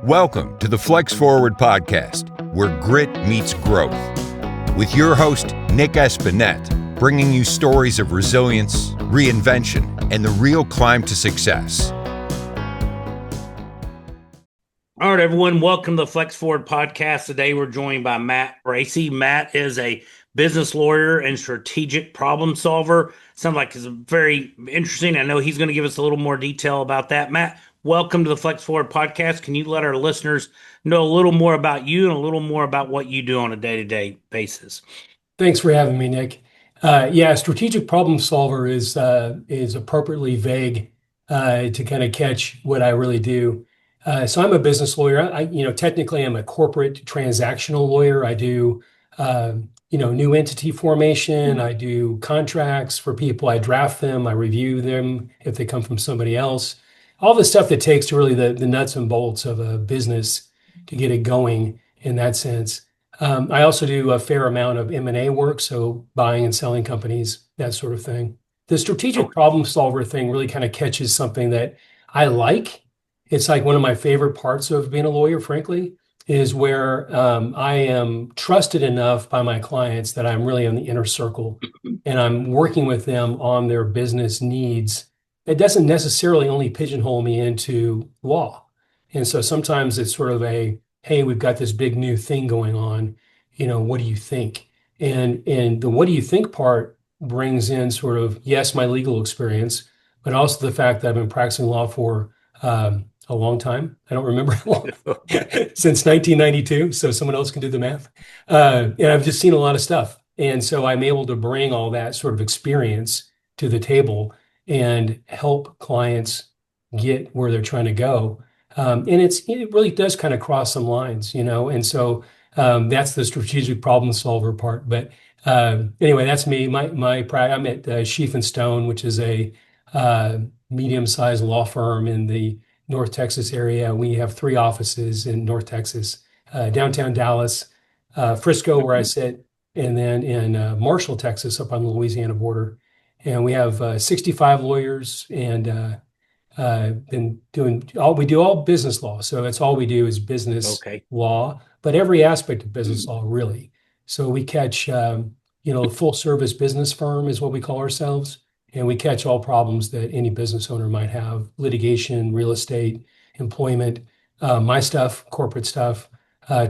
Welcome to the Flex Forward podcast, where grit meets growth. With your host, Nic Espanet, bringing you stories of resilience, reinvention, and the real climb to success. All right, everyone, welcome to the Flex Forward podcast. Today, we're joined by Matt Bracy. Matt is a business lawyer and strategic problem solver. Sounds like it's very interesting. I know he's going to give us a little more detail about that. Matt, welcome to the Flex Forward podcast. Can you let our listeners know a little more about you and a little more about what you do on a day-to-day basis? Thanks for having me, Nick. Strategic problem solver is appropriately vague to kind of catch what I really do. So I'm a business lawyer. Technically I'm a corporate transactional lawyer. I do, new entity formation. I do contracts for people. I draft them. I review them if they come from somebody else. All the stuff that takes to really the nuts and bolts of a business to get it going in that sense. I also do a fair amount of M&A work, so buying and selling companies, that sort of thing. The strategic problem solver thing really kind of catches something that I like. It's like one of my favorite parts of being a lawyer, frankly, is where I am trusted enough by my clients that I'm really in the inner circle and I'm working with them on their business needs. It doesn't necessarily only pigeonhole me into law. And so sometimes it's sort of hey, we've got this big new thing going on. What do you think? And the what do you think part brings in sort of, yes, my legal experience, but also the fact that I've been practicing law for a long time. I don't remember how long, since 1992. So someone else can do the math. And I've just seen a lot of stuff. And so I'm able to bring all that sort of experience to the table and help clients get where they're trying to go. And it really does kind of cross some lines, and so that's the strategic problem solver part. But anyway, that's me. I'm at Sheaf and Stone, which is a medium-sized law firm in the North Texas area. We have 3 offices in North Texas, downtown Dallas, Frisco, where I sit, and then in Marshall, Texas, up on the Louisiana border. And we have 65 lawyers and we do all business law. So that's all we do is business law, but every aspect of business law, really. So we catch, full service business firm is what we call ourselves. And we catch all problems that any business owner might have: litigation, real estate, employment, my stuff, corporate stuff,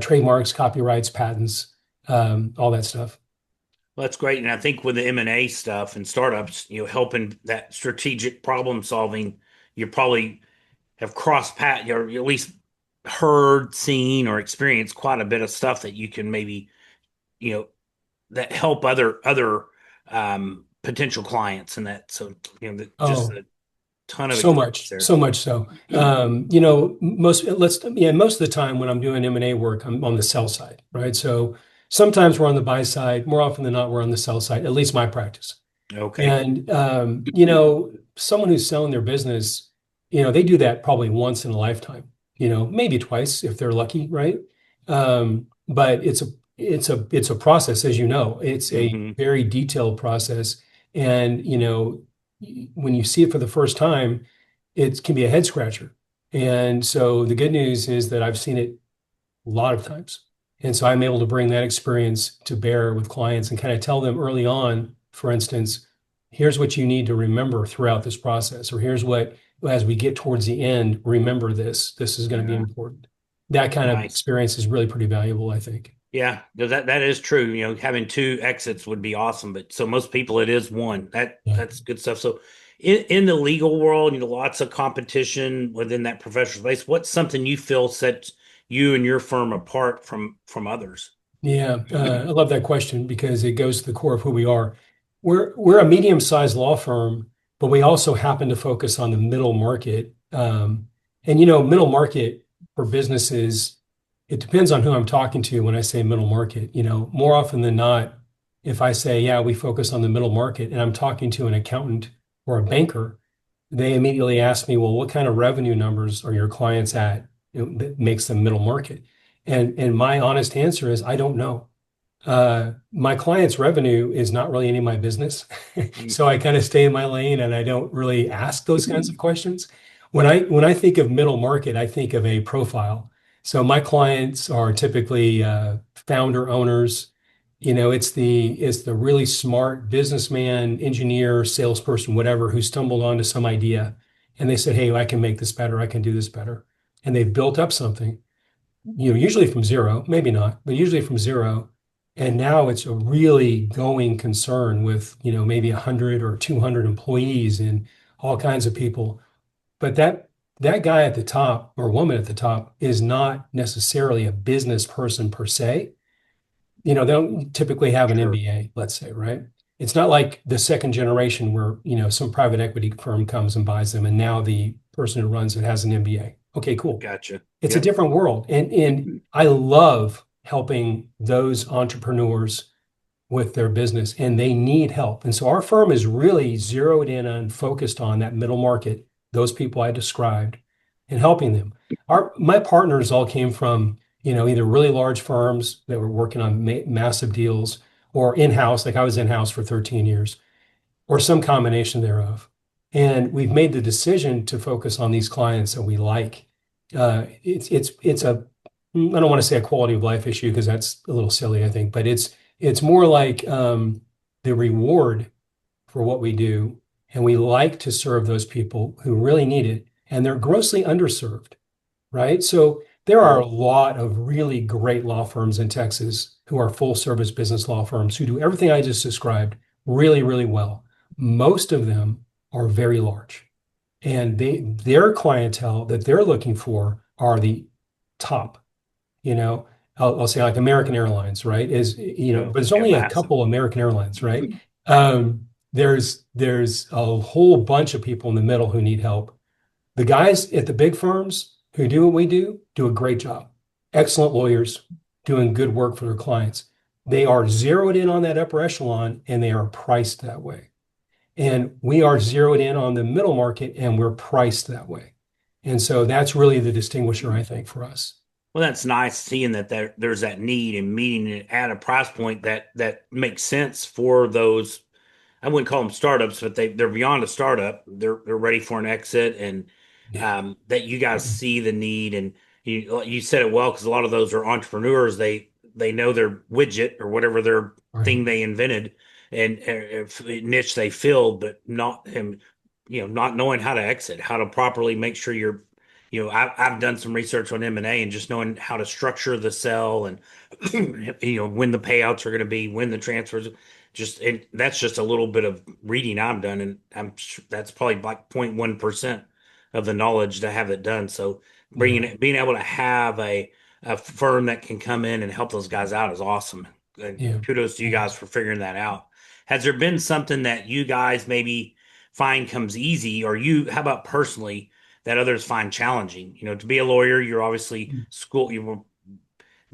trademarks, copyrights, patents, all that stuff. Well, that's great. And I think with the M&A stuff and startups, helping that strategic problem solving, you probably have crossed paths, or at least heard, seen, or experienced quite a bit of stuff that you can maybe, that help other potential clients and that. So, just a ton of so much there. So much so. Most of the time when I'm doing M&A work, I'm on the sell side, right? So sometimes we're on the buy side. More often than not, we're on the sell side, at least my practice. Okay. And, someone who's selling their business, they do that probably once in a lifetime, maybe twice if they're lucky, right? But it's a process, as you know. It's a very detailed process. And, when you see it for the first time, it can be a head scratcher. And so the good news is that I've seen it a lot of times. And so I'm able to bring that experience to bear with clients and kind of tell them early on, for instance, here's what you need to remember throughout this process, or here's what, as we get towards the end, remember this is going to be important. That kind of experience is really pretty valuable, I think. Yeah, that is true. Having 2 exits would be awesome, but so most people it is one. That's good stuff. So in the legal world, lots of competition within that professional space. What's something you feel sets you and your firm apart from others? Yeah, I love that question because it goes to the core of who we are. We're a medium-sized law firm, but we also happen to focus on the middle market. Middle market for businesses, it depends on who I'm talking to when I say middle market. More often than not, if I say, yeah, we focus on the middle market, and I'm talking to an accountant or a banker, they immediately ask me, well, what kind of revenue numbers are your clients at that makes them middle market? And my honest answer is, I don't know. My client's revenue is not really any of my business. So I kind of stay in my lane and I don't really ask those kinds of questions. When I think of middle market, I think of a profile. So my clients are typically founder owners. It's the really smart businessman, engineer, salesperson, whatever, who stumbled onto some idea and they said, "Hey, I can make this better. I can do this better." And they've built up something, usually from zero, maybe not, but usually from zero. And now it's a really going concern with, maybe 100 or 200 employees and all kinds of people. But that guy at the top or woman at the top is not necessarily a business person per se. They don't typically have an Sure. MBA, let's say, right? It's not like the second generation where, some private equity firm comes and buys them, and now the person who runs it has an MBA. Okay, cool. Gotcha. It's a Yep. different world. And I love helping those entrepreneurs with their business, and they need help. And so our firm is really zeroed in and focused on that middle market, those people I described, and helping them. My partners all came from, either really large firms that were working on massive deals or in-house, like I was in-house for 13 years, or some combination thereof. And we've made the decision to focus on these clients that we like. It's a I don't want to say a quality of life issue because that's a little silly, I think, but it's more like the reward for what we do, and we like to serve those people who really need it, and they're grossly underserved, right? So there are Sure. a lot of really great law firms in Texas who are full service business law firms who do everything I just described really, really well. Most of them are very large, and their clientele that they're looking for are the top. you know, I'll say like American Airlines, right? But there's Yeah, only a massive. couple American Airlines, right? There's a whole bunch of people in the middle who need help. The guys at the big firms who do what we do a great job. Excellent lawyers doing good work for their clients. They are zeroed in on that upper echelon and they are priced that way. And we are zeroed in on the middle market and we're priced that way. And so that's really the distinguisher, I think, for us. Well, that's nice seeing that there's that need and meeting it at a price point that makes sense for those. I wouldn't call them startups, but they're beyond a startup. They're ready for an exit, and Yeah. that you guys see the need, and you said it well because a lot of those are entrepreneurs. They know their widget or whatever their Right. thing they invented and niche they filled, but not not knowing how to exit, how to properly make sure you're I've done some research on M&A and just knowing how to structure the sell and when the payouts are going to be, when the transfers, and that's just a little bit of reading I've done, and that's probably like 0.1% of the knowledge to have it done. So Yeah. being able to have a firm that can come in and help those guys out is awesome. And Yeah. kudos to you Yeah. guys for figuring that out. Has there been something that you guys maybe find comes easy, or how about personally, that others find challenging? To be a lawyer, you're obviously school. You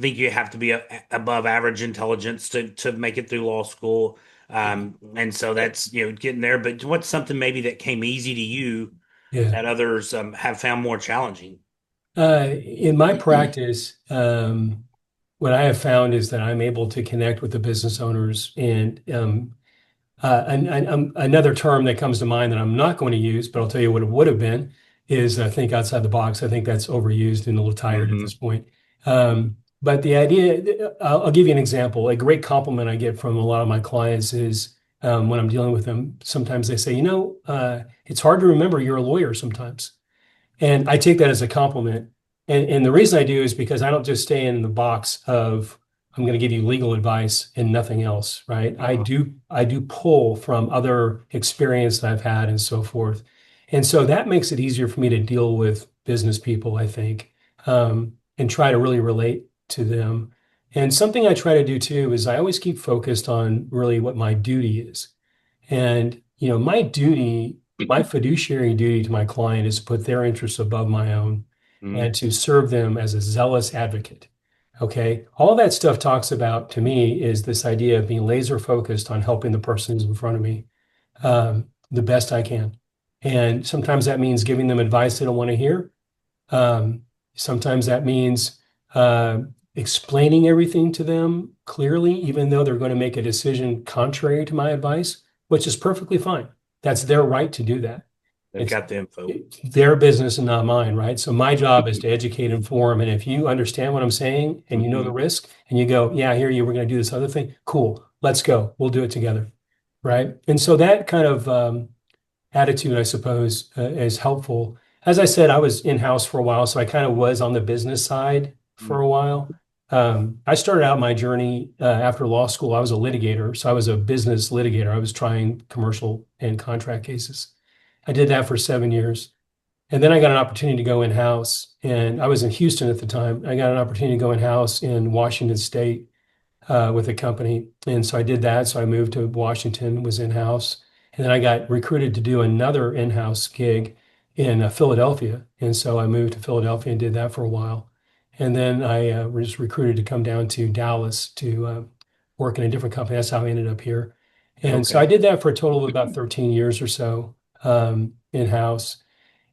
think you have to be above average intelligence to make it through law school, and so that's getting there. But what's something maybe that came easy to you Yeah. that others have found more challenging? In my practice, what I have found is that I'm able to connect with the business owners. And another term that comes to mind that I'm not going to use, but I'll tell you what it would have been, is think outside the box. I think that's overused and a little tired at Hmm. this point. But the idea, I'll give you an example. A great compliment I get from a lot of my clients is when I'm dealing with them, sometimes they say, it's hard to remember you're a lawyer sometimes. And I take that as a compliment. And the reason I do is because I don't just stay in the box of I'm going to give you legal advice and nothing else, right? Uh-huh. I do pull from other experience that I've had and so forth. And so that makes it easier for me to deal with business people, I think, and try to really relate to them. And something I try to do too is I always keep focused on really what my duty is. And, my fiduciary duty to my client is to put their interests above my own Hmm. and to serve them as a zealous advocate. Okay. All that stuff talks about to me is this idea of being laser focused on helping the person who's in front of me the best I can. And sometimes that means giving them advice they don't want to hear. Um, Sometimes that means uh, explaining everything to them clearly, even though they're going to make a decision contrary to my advice, which is perfectly fine. That's their right to do that. They've It's got the info. their business and not mine, right? So my job is to educate, inform, and if you understand what I'm saying and you know the Hmm. risk and you go, yeah, I hear you, we're going to do this other thing. Cool, let's go. We'll do it together, right? And so that kind of attitude, I suppose, is helpful. As I said, I was in-house for a while, so I kind of was on the business side for a while. I started out my journey after law school. I was a litigator, so I was a business litigator. I was trying commercial and contract cases. I did that for 7 years. And then I got an opportunity to go in-house. And I was in Houston at the time. I got an opportunity to go in-house in Washington State with a company. And so I did that. So I moved to Washington, was in-house. And then I got recruited to do another in-house gig in Philadelphia. And so I moved to Philadelphia and did that for a while. And then I was recruited to come down to Dallas to work in a different company. That's how I ended up here. And so I Okay. did that for a total of about 13 years or so in-house.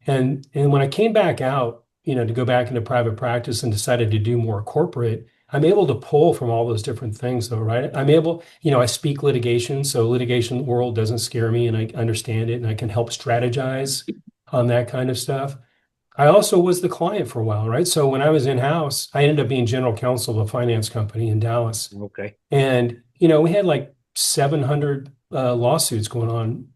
And when I came back out, to go back into private practice and decided to do more corporate, I'm able to pull from all those different things though, right? I'm able, I speak litigation, so litigation world doesn't scare me and I understand it and I can help strategize on that kind of stuff. I also was the client for a while, right? So when I was in-house, I ended up being general counsel of a finance company in Dallas. Okay. And, we had like 700 lawsuits going on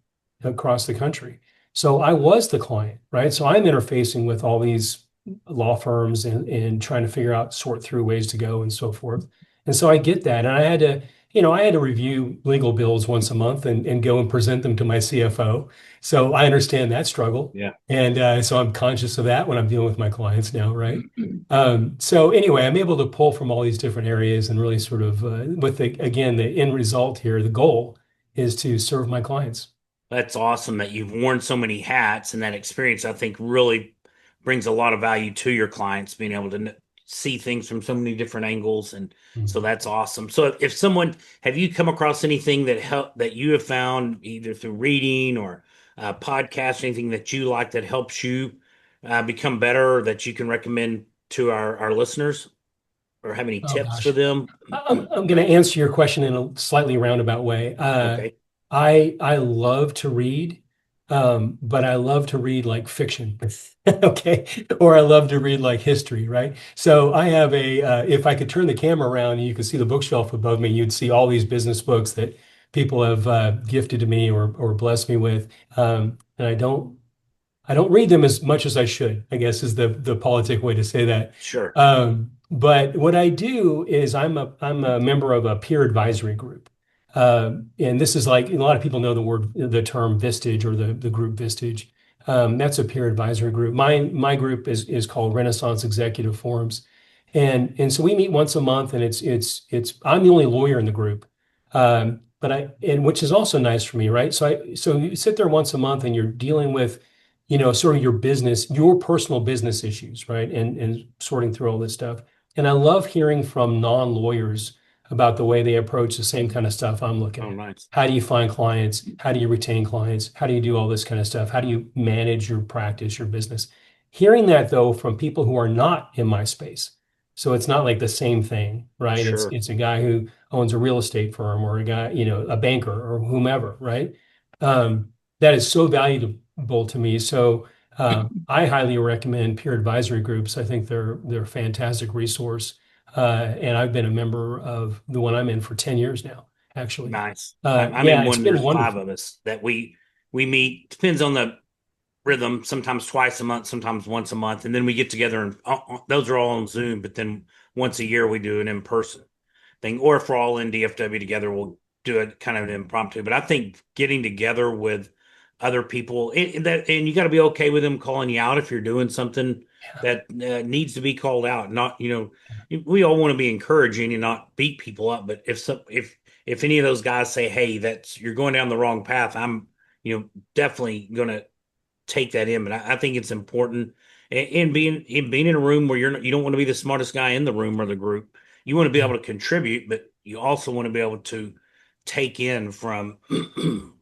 across the country. So I was the client, right? So I'm interfacing with all these law firms and trying to figure out, sort through ways to go and so forth. And so I get that. And I had to review legal bills once a month and go and present them to my CFO. So I understand that struggle. Yeah. And so I'm conscious of that when I'm dealing with my clients now, right? So anyway, I'm able to pull from all these different areas and really sort of, again, the end result here, the goal is to serve my clients. That's awesome that you've worn so many hats, and that experience, I think, really brings a lot of value to your clients, being able to see things from so many different angles. And so Mhm. that's awesome. So if someone, have you come across anything that you have found either through reading or podcast, anything that you like that helps you become better, or that you can recommend to our listeners, or have any Oh tips for gosh. them? I'm going to answer your question in a slightly roundabout way. Okay. I love to read, but I love to read like fiction, okay, or I love to read like history, right? So I have if I could turn the camera around and you could see the bookshelf above me, you'd see all these business books that people have gifted to me or blessed me with, and I don't read them as much as I should, I guess is the politic way to say that. Sure. But what I do is I'm a member of a peer advisory group. And this is like a lot of people know the term Vistage or the group Vistage. That's a peer advisory group. My group is called Renaissance Executive Forums. And so we meet once a month and it's I'm the only lawyer in the group. But which is also nice for me, right? So you sit there once a month and you're dealing with sort of your business, your personal business issues, right? And sorting through all this stuff. And I love hearing from non-lawyers about the way they approach the same kind of stuff I'm looking Oh, at. nice. How do you find clients? How do you retain clients? How do you do all this kind of stuff? How do you manage your practice, your business? Hearing that though from people who are not in my space. So it's not like the same thing, right? It's Sure. it's a guy who owns a real estate firm or a guy, a banker or whomever, right? That is so valuable to me. So I highly recommend peer advisory groups. I think they're a fantastic resource. And I've been a member of the one I'm in for 10 years now, actually. Nice. I'm Yeah, in it's one. been There's five wonderful. of us that we meet. Depends on the rhythm. Sometimes twice a month, sometimes once a month, and then we get together. And those are all on Zoom. But then once a year we do an in person thing. Or if we're all in DFW together, we'll do it kind of an impromptu. But I think getting together with other people and you got to be okay with them calling you out if you're doing something that needs to be called out. Not, we all want to be encouraging and not beat people up. But if any of those guys say, "Hey, that's you're going down the wrong path," I'm, definitely going to take that in. But I think it's important, and being in a room where you don't want to be the smartest guy in the room or the group. You want to be able to contribute, but you also want to be able to take in from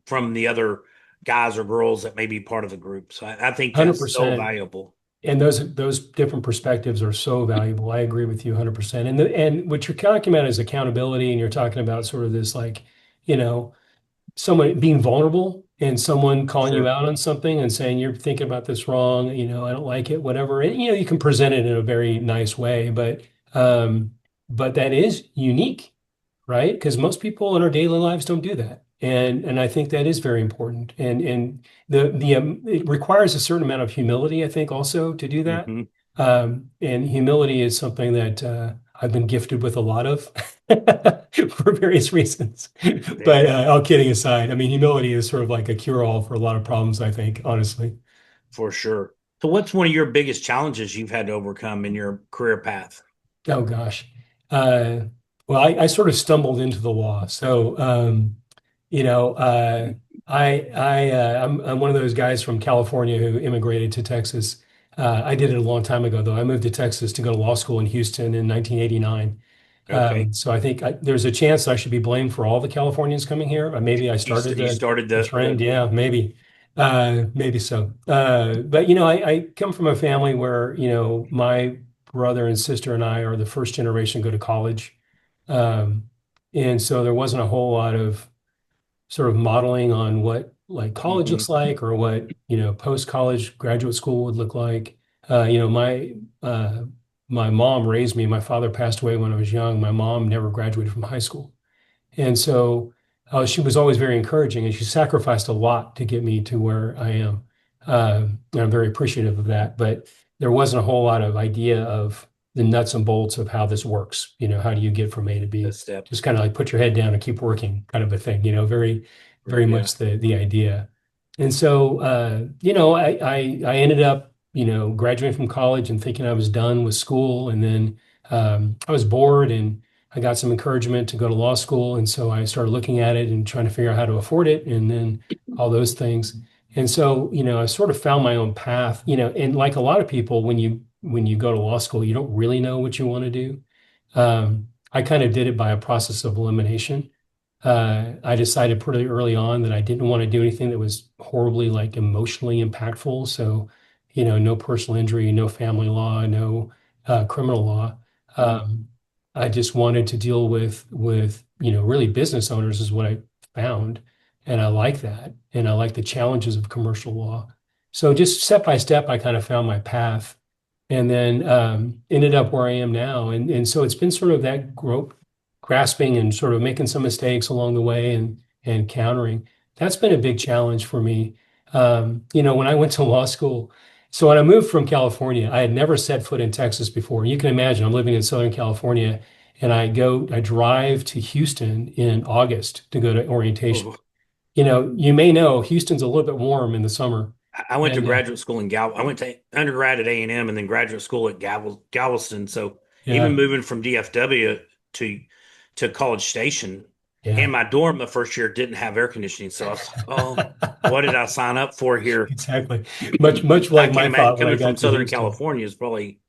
from the other guys or girls that may be part of the group. So I think that's so 100%. valuable. And those different perspectives are so valuable. I agree with you 100%. And what you're talking about is accountability, and you're talking about sort of this like, you know, someone being vulnerable and someone calling you Sure. out on something and saying you're thinking about this wrong, I don't like it, whatever. And, you can present it in a very nice way, but that is unique, right? Because most people in our daily lives don't do that. And I think that is very important. And it requires a certain amount of humility, I think, also to do that. Hmm. And humility is something that I've been gifted with a lot of for various reasons. But Yeah, all kidding aside, I mean, humility is sort of like a cure-all for a lot of problems, I think, honestly. for sure. So what's one of your biggest challenges you've had to overcome in your career path? Oh gosh. Uh, well, I sort of stumbled into the law. So, you know, I'm one of those guys from California who immigrated to Texas. I did it a long time ago, though. I moved to Texas to go to law school in Houston in 1989. Okay. So I think there's a chance I should be blamed for all the Californians coming here. Maybe I started You started the the trend. Yeah, maybe so. But I come from a family where my brother and sister and I are the first generation to go to college, um, and so there wasn't a whole lot of sort of modeling on what like college hmm looks like or what post-college graduate school would look like. My mom raised me. My father passed away when I was young. My mom never graduated from high school. And so she was always very encouraging and she sacrificed a lot to get me to where I am. And I'm very appreciative of that. But there wasn't a whole lot of idea of the nuts and bolts of how this works. How do you get from A to the B? Just steps. kind of like put your head down and keep working kind of a thing, very, very Yeah. much the idea. And so, I ended up, graduating from college and thinking I was done with school. And then I was bored and I got some encouragement to go to law school. And so I started looking at it and trying to figure out how to afford it and then all those things. And so, I sort of found my own path, and like a lot of people, when you go to law school, you don't really know what you want to do. I kind of did it by a process of elimination. I decided pretty early on that I didn't want to do anything that was horribly like emotionally impactful. So, no personal injury, no family law, no criminal law. Mhm. Um, I just wanted to deal with really business owners is what I found, and I like that, and I like the challenges of commercial law. So just step by step, I kind of found my path, and then ended up where I am now. And so it's been sort of that grasping and sort of making some mistakes along the way and countering. That's been a big challenge for me. When I went to law school, so when I moved from California, I had never set foot in Texas before. You can imagine I'm living in Southern California and I drive to Houston in August to go to orientation. Oh, You may know Houston's a little bit warm in the summer. I went to And graduate school in Gal. I went to undergrad at A&M and then graduate school at Galveston. So even yeah, moving from DFW to College Station, and yeah. my dorm the first year didn't have air conditioning. So I was like, oh, what did I sign up for here? Exactly. Much I like can't my imagine thought when I coming from got to Southern Houston. California is probably,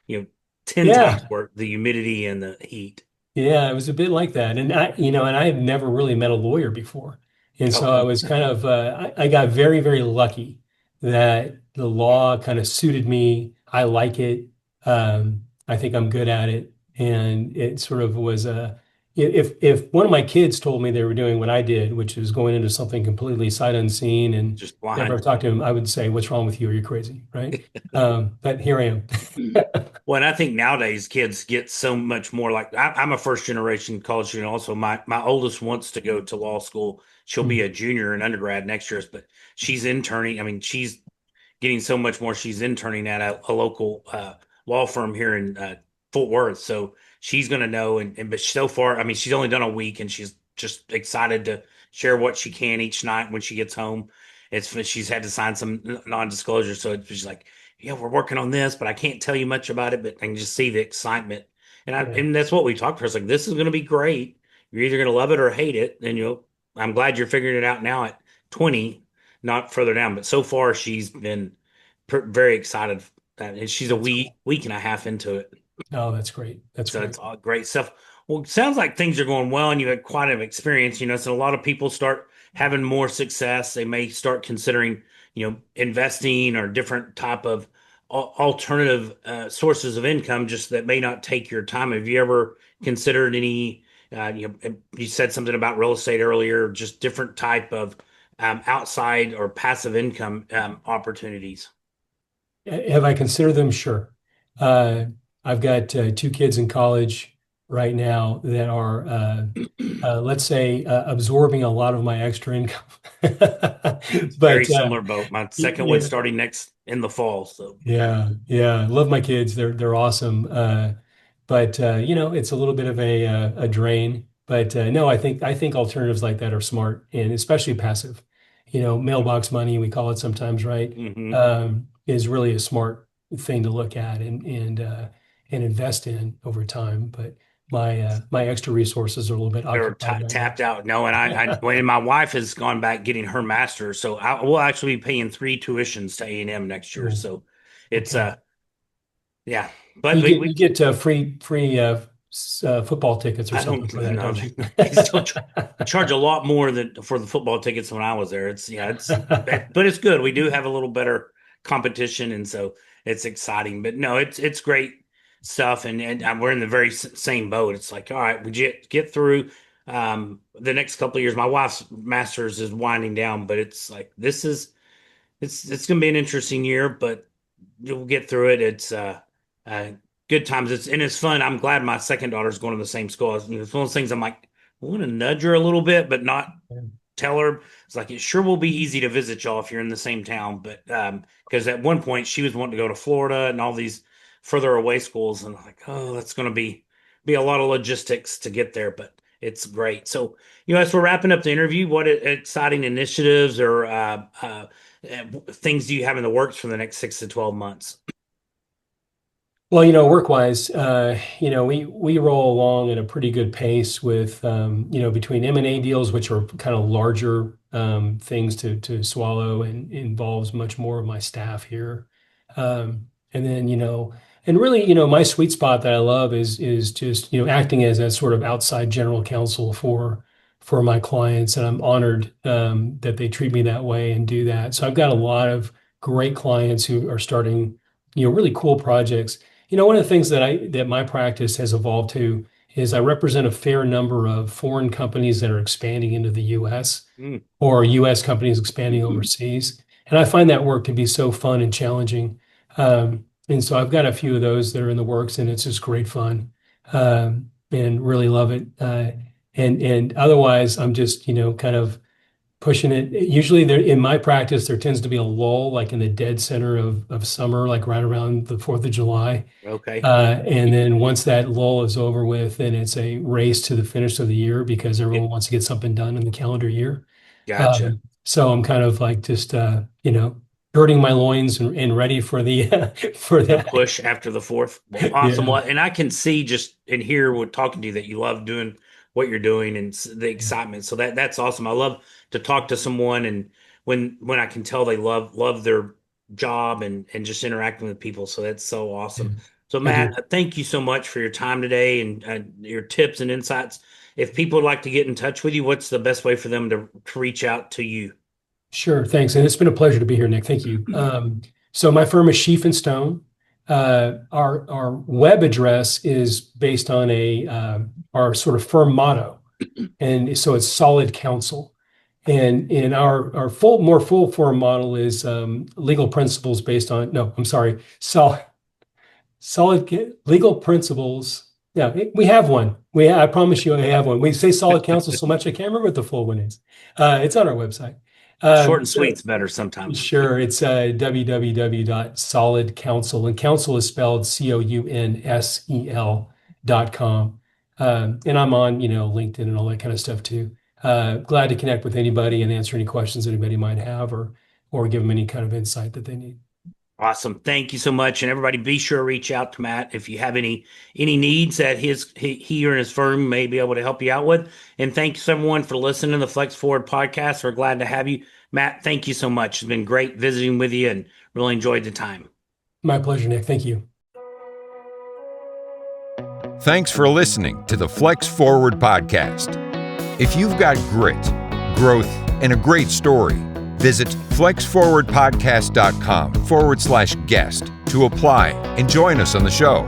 you know, 10 times Yeah. worse, the humidity and the heat. Yeah, it was a bit like that. And I had never really met a lawyer before. And so I Oh, was kind of, I got very, very lucky that the law kind of suited me. I like it. I think I'm good at it. And it sort of was if one of my kids told me they were doing what I did, which is going into something completely sight unseen and just never blind. talked to him, I would say, "What's wrong with you? Are you crazy?" Right? But here I am. Well, and I think nowadays kids get so much more like I'm a first generation college student. Also, my oldest wants to go to law school. She'll be a junior in undergrad next year, but she's interning. I mean, she's getting so much more. She's interning at a local law firm here in Fort Worth, so she's going to know. And but so far, I mean, she's only done a week, and she's just excited to share what she can each night when she gets home. She's had to sign some non-disclosure, so it's just like, yeah, we're working on this, but I can't tell you much about it. But I can just see the excitement, Yeah. and that's what we talked to her. It's like this is going to be great. You're either going to love it or hate it, and I'm glad you're figuring it out now at 20, not further down. But so far, she's been very excited that and she's a That's cool. week and a half into it. Oh, that's great. That's So great. it's all great stuff. Well, it sounds like things are going well and you had quite an experience, so a lot of people start having more success. They may start considering, investing or different type of alternative sources of income just that may not take your time. Have you ever considered any, you said something about real estate earlier, just different type of outside or passive income opportunities? Have I considered them? Sure. Uh, I've got two kids in college right now that are, let's say, absorbing a lot of my extra income. Very But similar boat. My second one yeah, starting next in the fall. So yeah, love my kids. They're awesome. But it's a little bit of a drain. But no, I think alternatives like that are smart and especially passive. Mailbox money, we call it sometimes, right? hmm Is really a smart thing to look at and invest in over time. But my extra resources are a little bit they're occupied right tapped out. No, and when my wife has gone back getting her master's, so we'll actually be paying 3 tuitions to A&M next year. now. So it's Okay. yeah, but You we, get we you get free football tickets or I something don't for that, know. don't you? They still charge a lot more than for the football tickets when I was there. But it's good. We do have a little better competition, and so it's exciting. But no, it's great stuff, and we're in the very same boat. It's like, all right, we get through the next couple of years. My wife's master's is winding down, but it's like it's going to be an interesting year, but you'll get through it. It's uh, good times. It's fun. I'm glad my second daughter's going to the same school. It's one of those things I'm like, I want to nudge her a little bit, but not tell her. It's like it sure will be easy to visit y'all if you're in the same town. But because at one point she was wanting to go to Florida and all these further away schools, and I'm like, oh, that's going to be a lot of logistics to get there, but it's great. So, as we're wrapping up the interview, what exciting initiatives or things do you have in the works for the next 6 to 12 months? Well, work-wise, we roll along at a pretty good pace with, between M&A deals, which are kind of larger things to swallow and involves much more of my staff here. And then, and really, my sweet spot that I love is just, acting as a sort of outside general counsel for my clients, and I'm honored that they treat me that way and do that. So I've got a lot of great clients who are starting, really cool projects. One of the things that my practice has evolved to is I represent a fair number of foreign companies that are expanding into the US Mm. or US companies expanding overseas. And I find that work to be so fun and challenging. And so I've got a few of those that are in the works, and it's just great fun, and really love it. And otherwise, I'm just, kind of pushing it. Usually there in my practice, there tends to be a lull, like in the dead center of summer, like right around the 4th of July. Okay, And then once that lull is over with, then it's a race to the finish of the year because yeah, everyone wants to get something done in the calendar year. gotcha. So I'm kind of like just, girding my loins and ready for the for The that. push after the fourth. Well, awesome. Yeah. Well, and I can see just in here with talking to you that you love doing what you're doing and the excitement. So that's awesome. I love to talk to someone and when I can tell they love their job and just interacting with people. So that's so Yeah, awesome. So I do. Matt, thank you so much for your time today and your tips and insights. If people would like to get in touch with you, what's the best way for them to reach out to you? Sure, thanks. And it's been a pleasure to be here, Nick. Thank you. So my firm is Sheaf and Stone. Our web address is based on our sort of firm motto, and so it's Solid Counsel. And in our more full form model is legal principles based on no, I'm sorry, solid legal principles. Yeah, we have one. I promise you, I have one. We say Solid Counsel so much I can't remember what the full one is. It's on our website. Short and So sweet's better sometimes. sure, it's www.solidcounsel, and counsel is spelled COUNSEL.com. And I'm on, LinkedIn and all that kind of stuff too. Glad to connect with anybody and answer any questions anybody might have, or give them any kind of insight that they need. Awesome. Thank you so much. And everybody be sure to reach out to Matt if you have any needs that he or his firm may be able to help you out with. And thanks everyone for listening to the Flex Forward podcast. We're glad to have you. Matt, thank you so much. It's been great visiting with you and really enjoyed the time. My pleasure, Nick. Thank you. Thanks for listening to the Flex Forward podcast. If you've got grit, growth, and a great story, visit flexforwardpodcast.com/guest to apply and join us on the show.